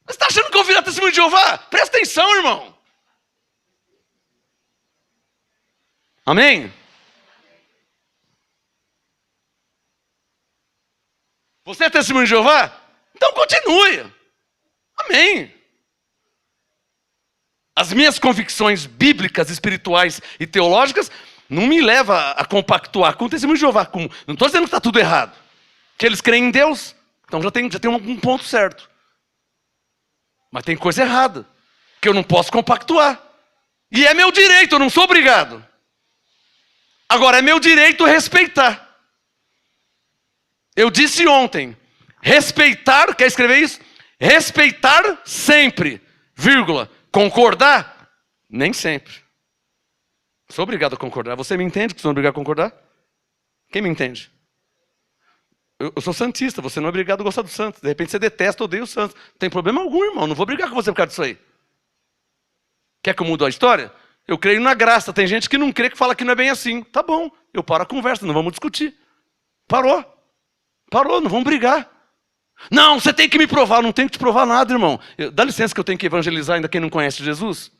Você está achando que eu vou virar testemunho de Jeová? Presta atenção, irmão. Amém? Você é testemunho de Jeová? Então continue. Amém. As minhas convicções bíblicas, espirituais e teológicas não me levam a compactuar com o testemunho de Jeová. Não estou dizendo que está tudo errado. Que eles creem em Deus, então já tem um ponto certo. Mas tem coisa errada, que eu não posso compactuar. E é meu direito, eu não sou obrigado. Agora, é meu direito respeitar. Eu disse ontem, respeitar, quer escrever isso? Respeitar sempre, vírgula, concordar, nem sempre. Sou obrigado a concordar. Você me entende que sou obrigado a concordar? Quem me entende? Eu sou santista, você não é obrigado a gostar do santo. De repente você detesta, odeia o santo. Não tem problema algum, irmão. Não vou brigar com você por causa disso aí. Quer que eu mude a história? Eu creio na graça. Tem gente que não crê, que fala que não é bem assim. Tá bom, eu paro a conversa, não vamos discutir. Parou, não vamos brigar. Não, você tem que me provar. Eu não tenho que te provar nada, irmão. Dá licença que eu tenho que evangelizar ainda quem não conhece Jesus.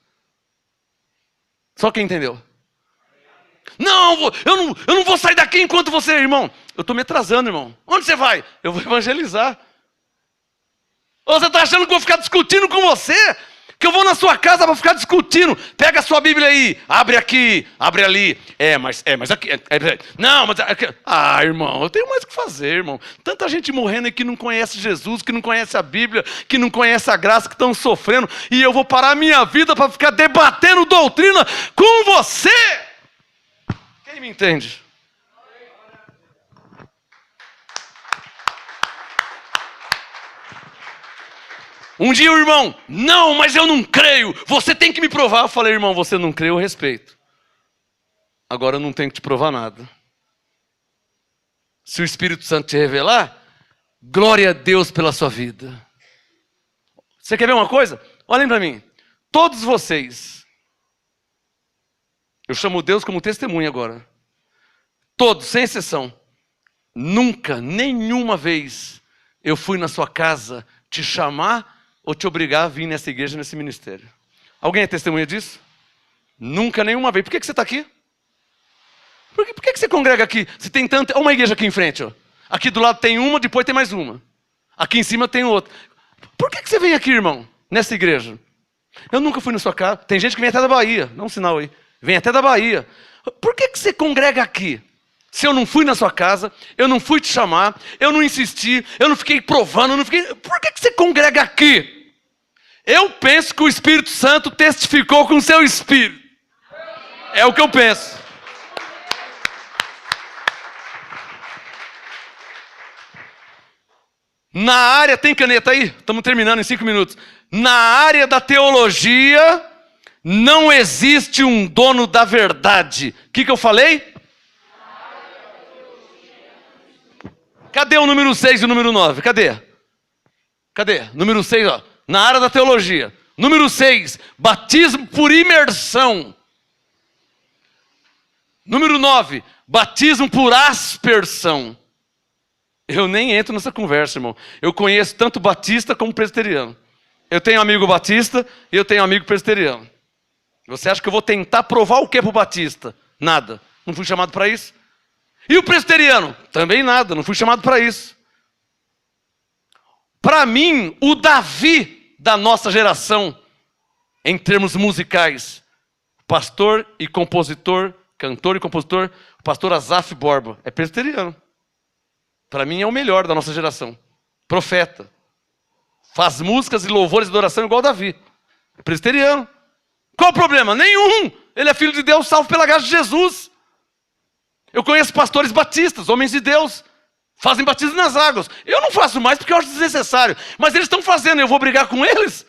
Só quem entendeu. Não, eu não vou sair daqui enquanto você, irmão. Eu estou me atrasando, irmão. Onde você vai? Eu vou evangelizar. Ou você está achando que eu vou ficar discutindo com você? Que eu vou na sua casa para ficar discutindo. Pega a sua Bíblia aí, abre aqui, abre ali. Mas aqui. Não, mas aqui. Ah, irmão, eu tenho mais o que fazer, irmão. Tanta gente morrendo aí que não conhece Jesus, que não conhece a Bíblia, que não conhece a graça, que estão sofrendo. E eu vou parar a minha vida para ficar debatendo doutrina com você. Quem me entende? Um dia o irmão, não, mas eu não creio, você tem que me provar. Eu falei, irmão, você não crê, eu respeito. Agora eu não tenho que te provar nada. Se o Espírito Santo te revelar, glória a Deus pela sua vida. Você quer ver uma coisa? Olhem para mim. Todos vocês, eu chamo Deus como testemunha agora. Todos, sem exceção. Nunca, nenhuma vez, eu fui na sua casa te chamar ou te obrigar a vir nessa igreja, nesse ministério. Alguém é testemunha disso? Nunca, nenhuma vez. Por que você está aqui? Por que você congrega aqui? Se tem tanto... Olha uma igreja aqui em frente. Ó. Aqui do lado tem uma, depois tem mais uma. Aqui em cima tem outra. Por que você vem aqui, irmão, nessa igreja? Eu nunca fui na sua casa. Tem gente que vem até da Bahia. Dá um sinal aí. Vem até da Bahia. Por que você congrega aqui? Se eu não fui na sua casa, eu não fui te chamar, eu não insisti, eu não fiquei provando, eu não fiquei... Por que você congrega aqui? Eu penso que o Espírito Santo testificou com o seu espírito. É o que eu penso. Na área, tem caneta aí? Estamos terminando em 5 minutos. Na área da teologia, não existe um dono da verdade. O que eu falei? Cadê o número 6 e o número 9? Cadê? Número 6, ó. Na área da teologia. Número 6, batismo por imersão. Número 9, batismo por aspersão. Eu nem entro nessa conversa, irmão. Eu conheço tanto batista como presbiteriano. Eu tenho amigo batista e eu tenho amigo presbiteriano. Você acha que eu vou tentar provar o que para o batista? Nada. Não fui chamado para isso. E o presbiteriano? Também nada, não fui chamado para isso. Para mim, o Davi da nossa geração, em termos musicais, pastor e compositor, cantor e compositor, o pastor Asaf Borba, é presbiteriano. Para mim é o melhor da nossa geração. Profeta. Faz músicas e louvores de adoração igual Davi. É presbiteriano. Qual o problema? Nenhum. Ele é filho de Deus, salvo pela graça de Jesus. Eu conheço pastores batistas, homens de Deus, fazem batismo nas águas. Eu não faço mais porque eu acho desnecessário. Mas eles estão fazendo, eu vou brigar com eles?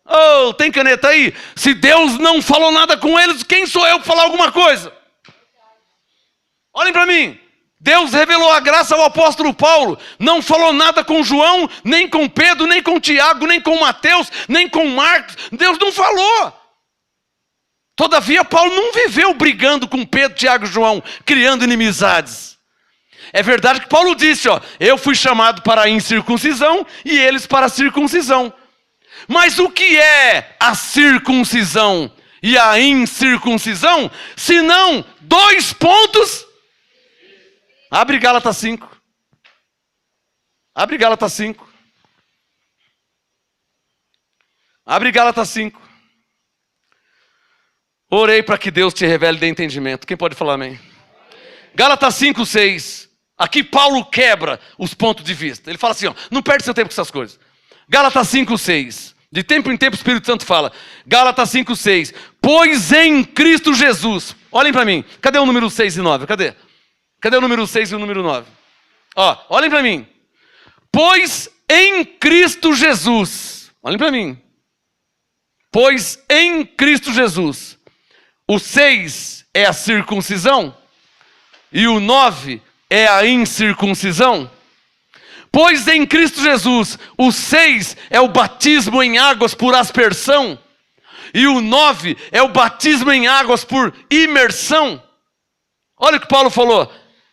Oh, tem caneta aí? Se Deus não falou nada com eles, quem sou eu para falar alguma coisa? Olhem para mim. Deus revelou a graça ao apóstolo Paulo. Não falou nada com João, nem com Pedro, nem com Tiago, nem com Mateus, nem com Marcos. Deus não falou. Todavia, Paulo não viveu brigando com Pedro, Tiago e João, criando inimizades. É verdade que Paulo disse, ó, eu fui chamado para a incircuncisão e eles para a circuncisão. Mas o que é a circuncisão e a incircuncisão, se não 2 pontos? Abre Gálatas 5. Abre Gálatas 5. Abre Gálatas 5. Orei para que Deus te revele de entendimento. Quem pode falar amém? Gálatas 5, 6. Aqui Paulo quebra os pontos de vista. Ele fala assim, ó, não perde seu tempo com essas coisas. Gálatas 5, 6. De tempo em tempo o Espírito Santo fala. Gálatas 5, 6. Pois em Cristo Jesus. Olhem para mim. Cadê o número 6 e 9? Cadê? Cadê o número 6 e o número 9? Ó, olhem para mim. Pois em Cristo Jesus. Olhem para mim. Pois em Cristo Jesus. O 6 é a circuncisão e o 9 é a incircuncisão. Pois em Cristo Jesus, o 6 é o batismo em águas por aspersão e o 9 é o batismo em águas por imersão. Olha o que Paulo falou.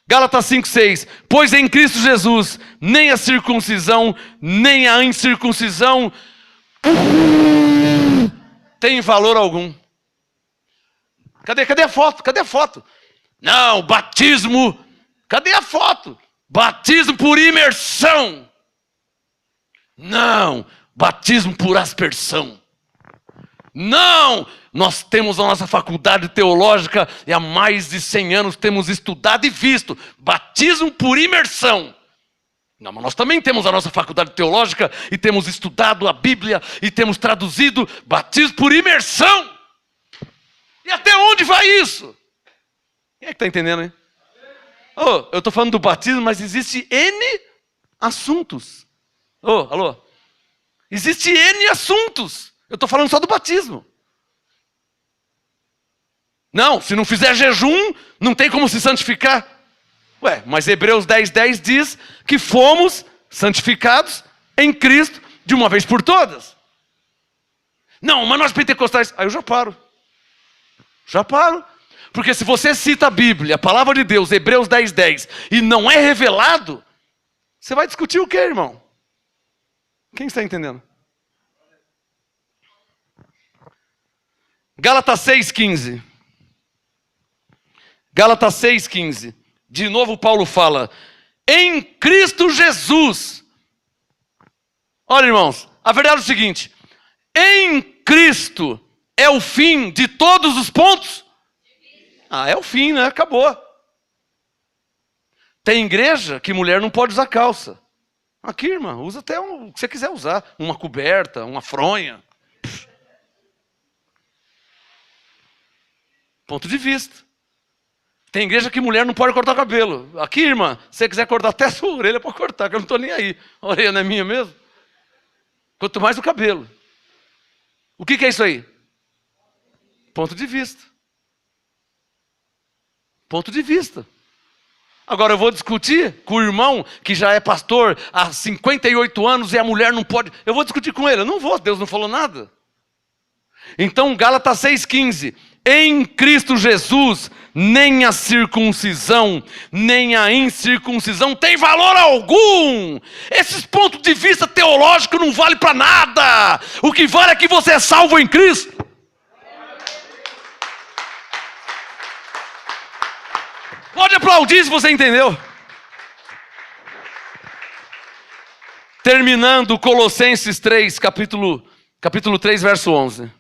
Gálatas 5:6. Pois em Cristo Jesus, nem a circuncisão, nem a incircuncisão tem valor algum. Cadê a foto? Cadê a foto? Não, batismo. Cadê a foto? Batismo por imersão. Não, batismo por aspersão. Não, nós temos a nossa faculdade teológica e há mais de 100 anos temos estudado e visto batismo por imersão. Não, mas nós também temos a nossa faculdade teológica e temos estudado a Bíblia e temos traduzido batismo por imersão. E até onde vai isso? Quem é que está entendendo, hein? Oh, eu estou falando do batismo, mas existe N assuntos. Oh, alô? Existe N assuntos. Eu estou falando só do batismo. Não, se não fizer jejum, não tem como se santificar. Ué, mas Hebreus 10:10 diz que fomos santificados em Cristo de uma vez por todas. Não, mas nós pentecostais... Aí eu já paro. Já paro. Porque se você cita a Bíblia, a palavra de Deus, Hebreus 10:10, e não é revelado, você vai discutir o quê, irmão? Quem está entendendo? Gálatas 6:15. Gálatas 6:15. De novo Paulo fala, em Cristo Jesus. Olha, irmãos, a verdade é o seguinte, em Cristo é o fim de todos os pontos? Ah, é o fim, né? Acabou. Tem igreja que mulher não pode usar calça. Aqui, irmã, usa até o que você quiser usar. Uma coberta, uma fronha. Ponto de vista. Tem igreja que mulher não pode cortar o cabelo. Aqui, irmã, se você quiser cortar até a sua orelha, pode cortar, que eu não estou nem aí. A orelha não é minha mesmo. Quanto mais o cabelo. O que é isso aí? Ponto de vista. Ponto de vista. Agora eu vou discutir com o irmão que já é pastor há 58 anos e a mulher não pode. Eu vou discutir com ele. Eu não vou, Deus não falou nada. Então, Gálatas 6:15. Em Cristo Jesus, nem a circuncisão, nem a incircuncisão tem valor algum. Esses pontos de vista teológicos não valem para nada. O que vale é que você é salvo em Cristo. Pode aplaudir se você entendeu. Terminando Colossenses 3, capítulo 3, verso 11.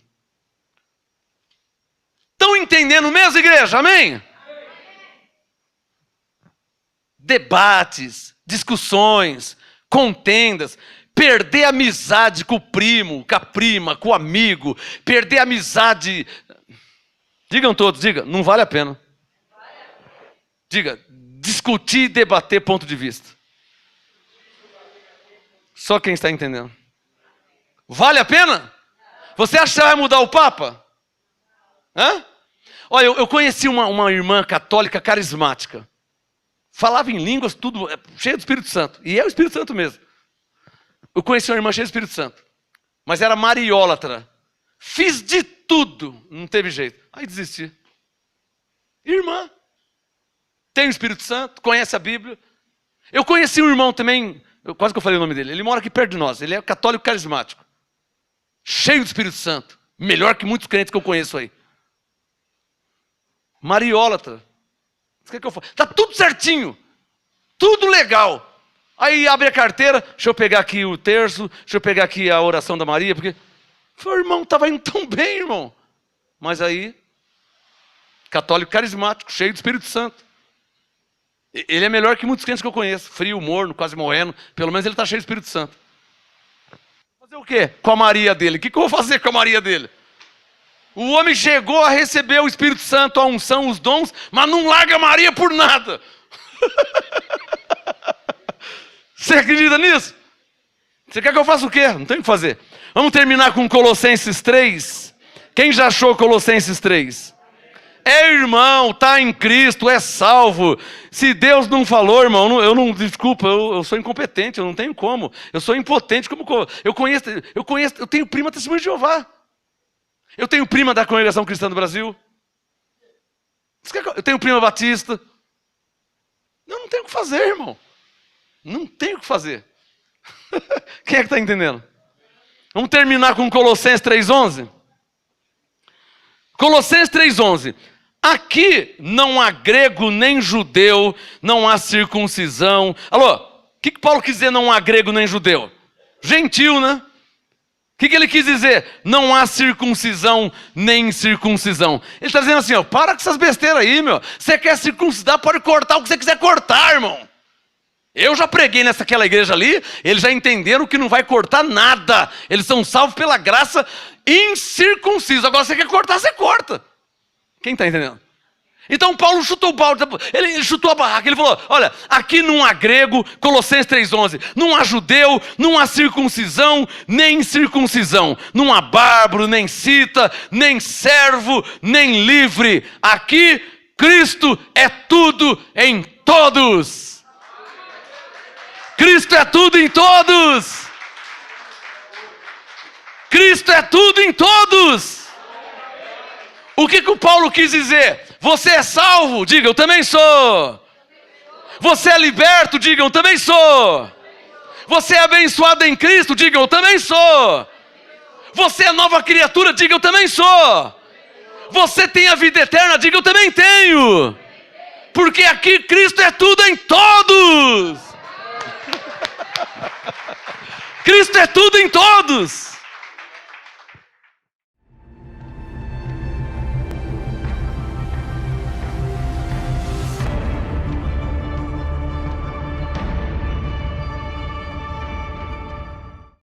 Estão entendendo mesmo, igreja? Amém? Debates, discussões, contendas, perder amizade com o primo, com a prima, com o amigo, perder amizade. Digam todos, não vale a pena. Diga, discutir e debater ponto de vista. Só quem está entendendo. Vale a pena? Você acha que vai mudar o Papa? Hã? Olha, eu conheci uma irmã católica carismática. Falava em línguas, tudo cheio do Espírito Santo. E é o Espírito Santo mesmo. Eu conheci uma irmã cheia do Espírito Santo. Mas era mariólatra. Fiz de tudo. Não teve jeito. Aí desisti. Irmã. Tem o Espírito Santo, conhece a Bíblia. Eu conheci um irmão também, quase que eu falei o nome dele. Ele mora aqui perto de nós. Ele é católico carismático. Cheio do Espírito Santo. Melhor que muitos crentes que eu conheço aí. Mariólatra. O que eu falo? Tá tudo certinho. Tudo legal. Aí abre a carteira. Deixa eu pegar aqui o terço. Deixa eu pegar aqui a oração da Maria. Porque, meu irmão, estava indo tão bem, irmão. Mas aí, católico carismático, cheio do Espírito Santo. Ele é melhor que muitos crentes que eu conheço. Frio, morno, quase morrendo. Pelo menos ele está cheio do Espírito Santo. Fazer o quê? Com a Maria dele. O que eu vou fazer com a Maria dele? O homem chegou a receber o Espírito Santo, a unção, os dons, mas não larga a Maria por nada. Você acredita nisso? Você quer que eu faça o quê? Não tem o que fazer. Vamos terminar com Colossenses 3. Quem já achou Colossenses 3? É irmão, está em Cristo, é salvo. Se Deus não falou, irmão, desculpa, eu sou incompetente, eu não tenho como. Eu sou impotente, eu tenho prima testemunha de Jeová. Eu tenho prima da Congregação Cristã do Brasil. Eu tenho prima batista. Não tem o que fazer, irmão. Não tem o que fazer. Quem é que está entendendo? Vamos terminar com Colossenses 3,11? Colossenses 3,11. Aqui não há grego nem judeu, não há circuncisão. Alô, o que Paulo quis dizer não há grego nem judeu? Gentil, né? O que ele quis dizer? Não há circuncisão nem incircuncisão. Ele está dizendo assim, ó, para com essas besteiras aí, meu. Você quer circuncidar, pode cortar o que você quiser cortar, irmão. Eu já preguei naquela igreja ali, eles já entenderam que não vai cortar nada. Eles são salvos pela graça incircuncisos. Agora você quer cortar, você corta. Quem está entendendo? Então Paulo chutou o balde, ele chutou a barraca, ele falou, olha, aqui não há grego, Colossenses 3,11, não há judeu, não há circuncisão, nem incircuncisão, não há bárbaro, nem cita, nem servo, nem livre. Aqui Cristo é tudo em todos. Cristo é tudo em todos. Cristo é tudo em todos. O que o Paulo quis dizer? Você é salvo? Diga, eu também sou. Você é liberto? Diga, eu também sou. Você é abençoado em Cristo? Diga, eu também sou. Você é nova criatura? Diga, eu também sou. Você tem a vida eterna? Diga, eu também tenho. Porque aqui Cristo é tudo em todos. Cristo é tudo em todos.